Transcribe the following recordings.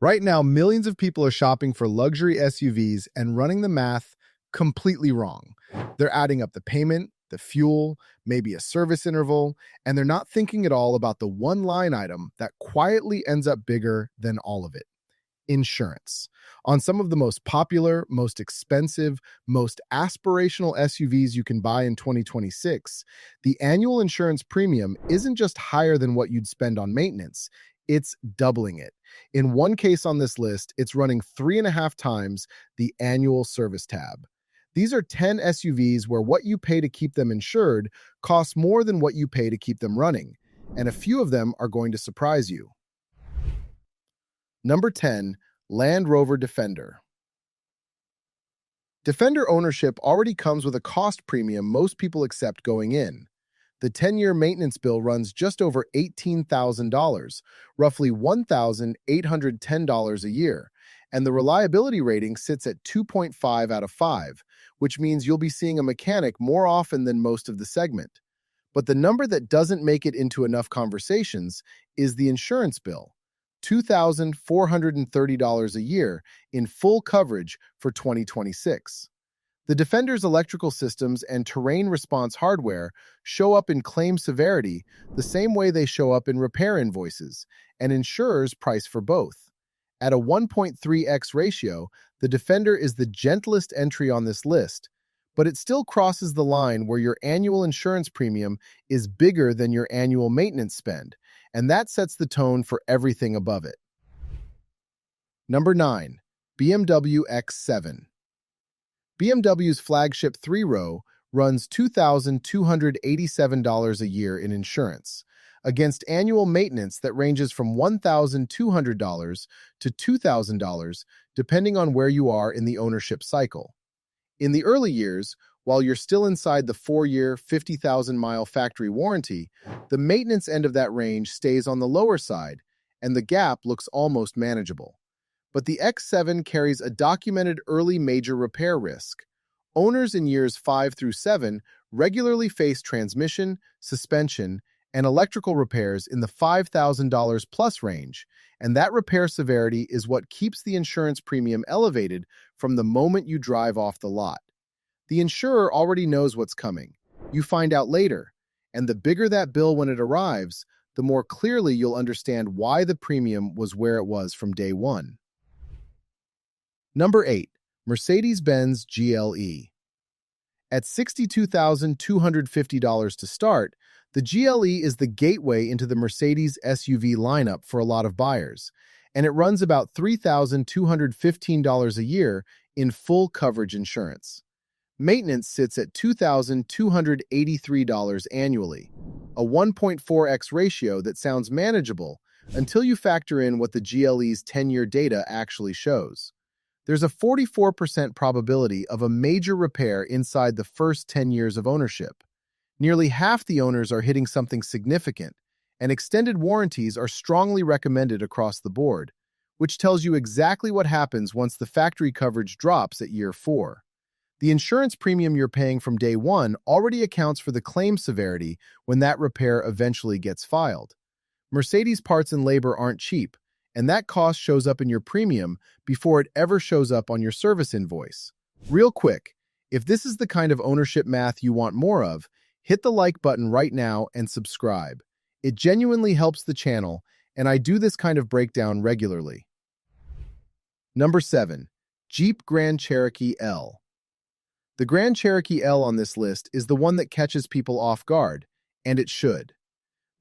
Right now, millions of people are shopping for luxury SUVs and running the math completely wrong. They're adding up the payment, the fuel, maybe a service interval, and they're not thinking at all about the one line item that quietly ends up bigger than all of it: insurance. On some of the most popular, most expensive, most aspirational SUVs you can buy in 2026, the annual insurance premium isn't just higher than what you'd spend on maintenance, it's doubling it. In one case on this list, it's running 3.5 times the annual service tab. These are 10 SUVs where what you pay to keep them insured costs more than what you pay to keep them running, and a few of them are going to surprise you. Number 10, Land Rover Defender. Defender ownership already comes with a cost premium most people accept going in. The 10-year maintenance bill runs just over $18,000, roughly $1,810 a year, and the reliability rating sits at 2.5 out of 5, which means you'll be seeing a mechanic more often than most of the segment. But the number that doesn't make it into enough conversations is the insurance bill: $2,430 a year in full coverage for 2026. The Defender's electrical systems and terrain response hardware show up in claim severity the same way they show up in repair invoices, and insurers price for both. At a 1.3x ratio, the Defender is the gentlest entry on this list, but it still crosses the line where your annual insurance premium is bigger than your annual maintenance spend, and that sets the tone for everything above it. Number 9, BMW X7. BMW's flagship three-row runs $2,287 a year in insurance, against annual maintenance that ranges from $1,200 to $2,000, depending on where you are in the ownership cycle. In the early years, while you're still inside the 4-year, 50,000-mile factory warranty, the maintenance end of that range stays on the lower side, and the gap looks almost manageable. But the X7 carries a documented early major repair risk. Owners in years 5 through 7 regularly face transmission, suspension, and electrical repairs in the $5,000 plus range, and that repair severity is what keeps the insurance premium elevated from the moment you drive off the lot. The insurer already knows what's coming. You find out later, and the bigger that bill when it arrives, the more clearly you'll understand why the premium was where it was from day one. Number 8, Mercedes-Benz GLE. At $62,250 to start, the GLE is the gateway into the Mercedes SUV lineup for a lot of buyers, and it runs about $3,215 a year in full coverage insurance. Maintenance sits at $2,283 annually, a 1.4x ratio that sounds manageable until you factor in what the GLE's 10-year data actually shows. There's a 44% probability of a major repair inside the first 10 years of ownership. Nearly half the owners are hitting something significant, and extended warranties are strongly recommended across the board, which tells you exactly what happens once the factory coverage drops at year 4. The insurance premium you're paying from day one already accounts for the claim severity when that repair eventually gets filed. Mercedes parts and labor aren't cheap, and that cost shows up in your premium before it ever shows up on your service invoice. Real quick, if this is the kind of ownership math you want more of, hit the like button right now and subscribe. It genuinely helps the channel, and I do this kind of breakdown regularly. Number 7, Jeep Grand Cherokee L. The Grand Cherokee L on this list is the one that catches people off guard, and it should.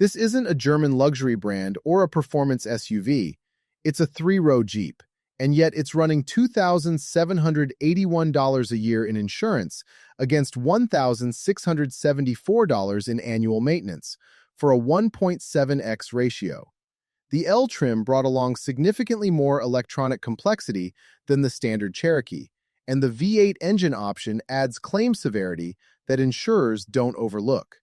This isn't a German luxury brand or a performance SUV. It's a three-row Jeep, and yet it's running $2,781 a year in insurance against $1,674 in annual maintenance, for a 1.7x ratio. The L trim brought along significantly more electronic complexity than the standard Cherokee, and the V8 engine option adds claim severity that insurers don't overlook.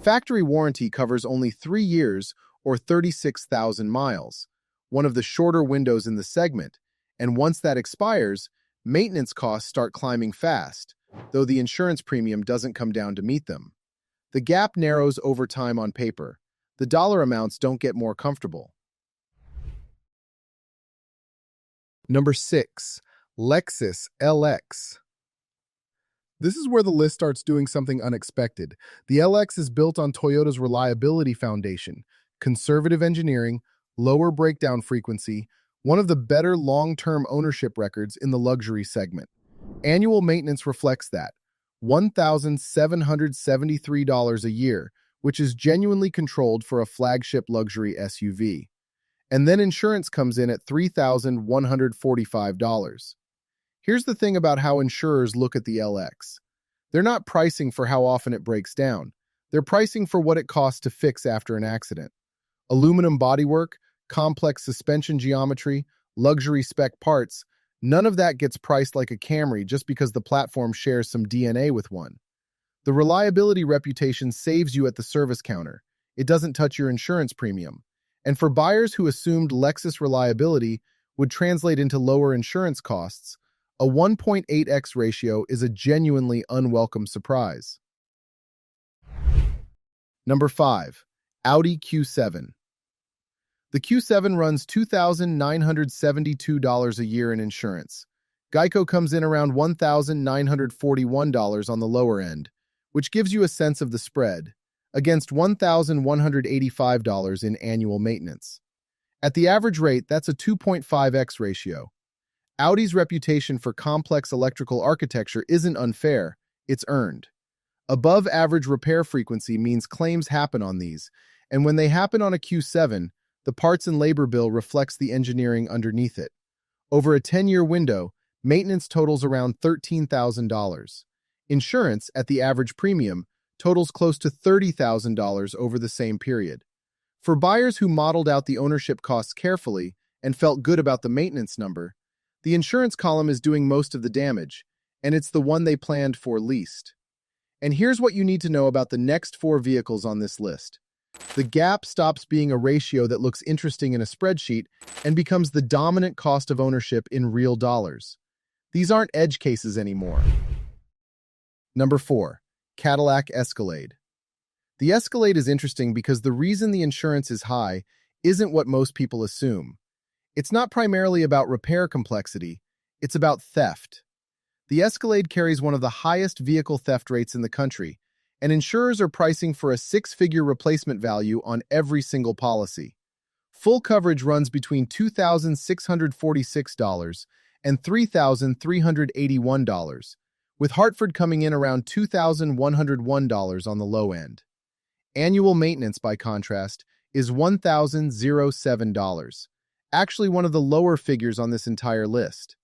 Factory warranty covers only 3 years or 36,000 miles, one of the shorter windows in the segment, and once that expires, maintenance costs start climbing fast, though the insurance premium doesn't come down to meet them. The gap narrows over time on paper. The dollar amounts don't get more comfortable. Number 6. Lexus LX. This is where the list starts doing something unexpected. The LX is built on Toyota's reliability foundation, conservative engineering, lower breakdown frequency, one of the better long-term ownership records in the luxury segment. Annual maintenance reflects that, $1,773 a year, which is genuinely controlled for a flagship luxury SUV. And then insurance comes in at $3,145. Here's the thing about how insurers look at the LX. They're not pricing for how often it breaks down. They're pricing for what it costs to fix after an accident. Aluminum bodywork, complex suspension geometry, luxury spec parts, none of that gets priced like a Camry just because the platform shares some DNA with one. The reliability reputation saves you at the service counter. It doesn't touch your insurance premium. And for buyers who assumed Lexus reliability would translate into lower insurance costs, a 1.8x ratio is a genuinely unwelcome surprise. Number 5. Audi Q7. The Q7 runs $2,972 a year in insurance. Geico comes in around $1,941 on the lower end, which gives you a sense of the spread, against $1,185 in annual maintenance. At the average rate, that's a 2.5x ratio. Audi's reputation for complex electrical architecture isn't unfair, it's earned. Above-average repair frequency means claims happen on these, and when they happen on a Q7, the parts and labor bill reflects the engineering underneath it. Over a 10-year window, maintenance totals around $13,000. Insurance, at the average premium, totals close to $30,000 over the same period. For buyers who modeled out the ownership costs carefully and felt good about the maintenance number, the insurance column is doing most of the damage, and it's the one they planned for least. And here's what you need to know about the next 4 vehicles on this list. The gap stops being a ratio that looks interesting in a spreadsheet and becomes the dominant cost of ownership in real dollars. These aren't edge cases anymore. Number 4. Cadillac Escalade. The Escalade is interesting because the reason the insurance is high isn't what most people assume. It's not primarily about repair complexity, it's about theft. The Escalade carries one of the highest vehicle theft rates in the country, and insurers are pricing for a 6-figure replacement value on every single policy. Full coverage runs between $2,646 and $3,381, with Hartford coming in around $2,101 on the low end. Annual maintenance, by contrast, is $1,007, actually one of the lower figures on this entire list.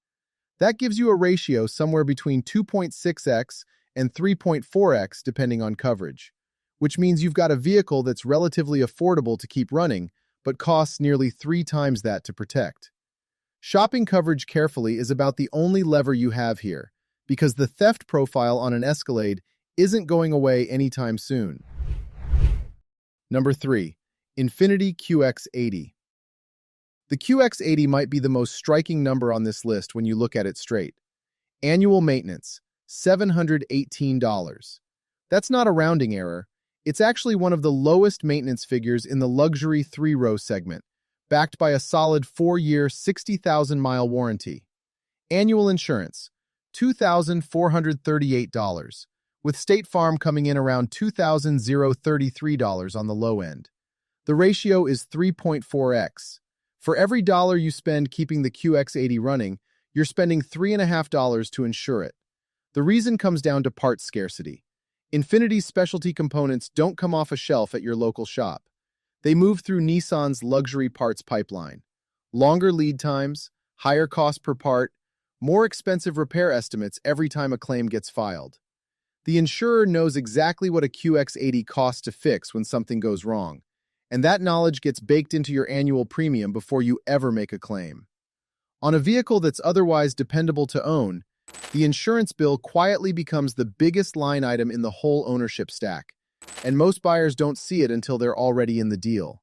That gives you a ratio somewhere between 2.6x and 3.4x depending on coverage, which means you've got a vehicle that's relatively affordable to keep running, but costs nearly 3 times that to protect. Shopping coverage carefully is about the only lever you have here, because the theft profile on an Escalade isn't going away anytime soon. Number 3. Infiniti QX80. The QX80 might be the most striking number on this list when you look at it straight. Annual maintenance, $718. That's not a rounding error. It's actually one of the lowest maintenance figures in the luxury 3-row segment, backed by a solid 4-year, 60,000-mile warranty. Annual insurance, $2,438, with State Farm coming in around $2,033 on the low end. The ratio is 3.4x. For every dollar you spend keeping the QX80 running, you're spending $3.50 to insure it. The reason comes down to parts scarcity. Infiniti's specialty components don't come off a shelf at your local shop. They move through Nissan's luxury parts pipeline. Longer lead times, higher cost per part, more expensive repair estimates every time a claim gets filed. The insurer knows exactly what a QX80 costs to fix when something goes wrong, and that knowledge gets baked into your annual premium before you ever make a claim. On a vehicle that's otherwise dependable to own, the insurance bill quietly becomes the biggest line item in the whole ownership stack, and most buyers don't see it until they're already in the deal.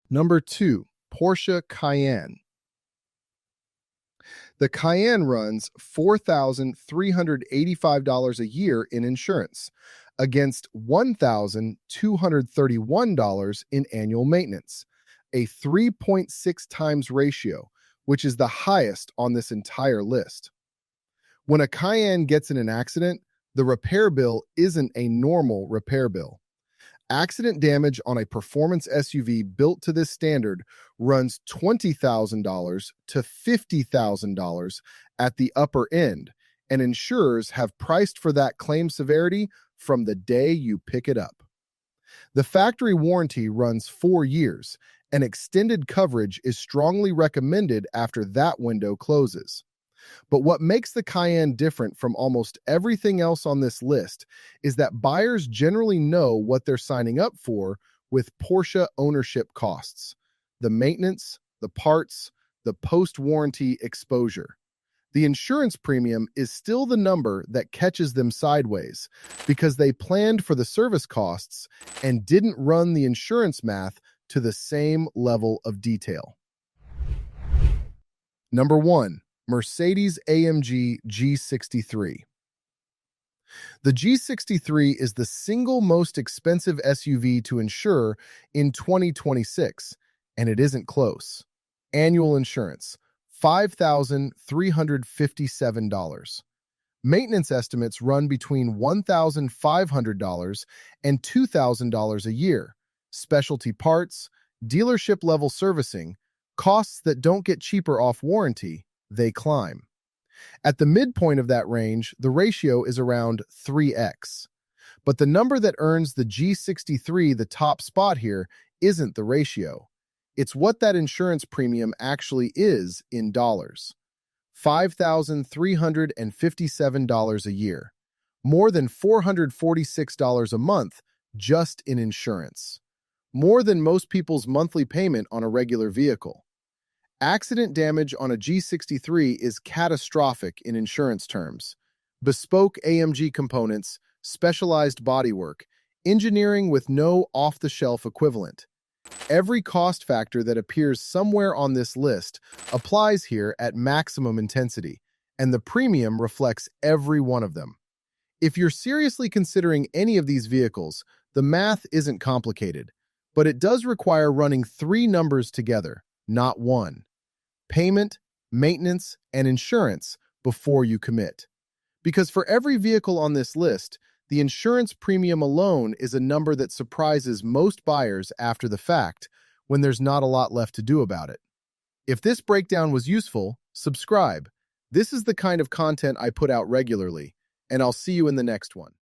Number 2. Porsche Cayenne. The Cayenne runs $4,385 a year in insurance, against $1,231 in annual maintenance. a 3.6 times ratio, which is the highest on this entire list. When a Cayenne gets in an accident, the repair bill isn't a normal repair bill. Accident damage on a performance SUV built to this standard runs $20,000 to $50,000 at the upper end, and insurers have priced for that claim severity from the day you pick it up. The factory warranty runs 4 years, and extended coverage is strongly recommended after that window closes. But what makes the Cayenne different from almost everything else on this list is that buyers generally know what they're signing up for with Porsche ownership costs: the maintenance, the parts, the post-warranty exposure. The insurance premium is still the number that catches them sideways because they planned for the service costs and didn't run the insurance math to the same level of detail. Number 1. Mercedes-AMG G63. The G63 is the single most expensive SUV to insure in 2026, and it isn't close. Annual insurance, $5,357. Maintenance estimates run between $1,500 and $2,000 a year. Specialty parts, dealership-level servicing, costs that don't get cheaper off warranty, they climb. At the midpoint of that range, the ratio is around 3x. But the number that earns the G63 the top spot here isn't the ratio. It's what that insurance premium actually is in dollars. $5,357 a year. More than $446 a month just in insurance. More than most people's monthly payment on a regular vehicle. Accident damage on a G63 is catastrophic in insurance terms. Bespoke AMG components, specialized bodywork, engineering with no off-the-shelf equivalent. Every cost factor that appears somewhere on this list applies here at maximum intensity, and the premium reflects every one of them. If you're seriously considering any of these vehicles, the math isn't complicated, but it does require running 3 numbers together, not one: payment, maintenance, and insurance before you commit. Because for every vehicle on this list, the insurance premium alone is a number that surprises most buyers after the fact, when there's not a lot left to do about it. If this breakdown was useful, subscribe. This is the kind of content I put out regularly, and I'll see you in the next one.